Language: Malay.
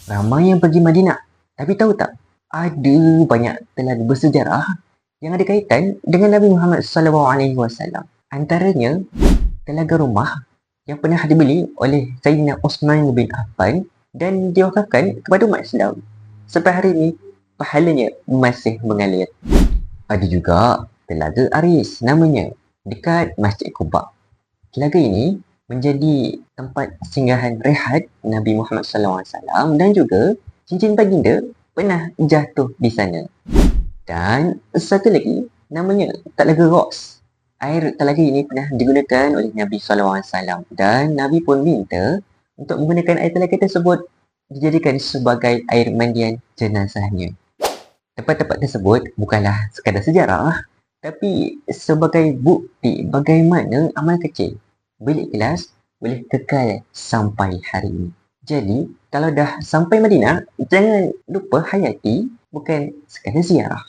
Ramai yang pergi Madinah. Tapi tahu tak? Ada banyak telaga bersejarah yang ada kaitan dengan Nabi Muhammad SAW. Antaranya, Telaga Rumah yang pernah dibeli oleh Sayyidina Osman bin Affan dan diwakafkan kepada umat Islam. Sampai hari ini, pahalanya masih mengalir. Ada juga Telaga Aris namanya, dekat Masjid Quba. Telaga ini menjadi tempat singgahan rehat Nabi Muhammad SAW dan juga cincin baginda pernah jatuh di sana. Dan satu lagi namanya Telaga Ros. Air telaga ini pernah digunakan oleh Nabi SAW dan Nabi pun minta untuk menggunakan air telaga tersebut dijadikan sebagai air mandian jenazahnya. Tempat-tempat tersebut bukanlah sekadar sejarah, tapi sebagai bukti bagaimana amal kecil bilik kelas boleh kekal sampai hari ini. Jadi, kalau dah sampai Madinah, jangan lupa hayati bukan sekadar ziarah.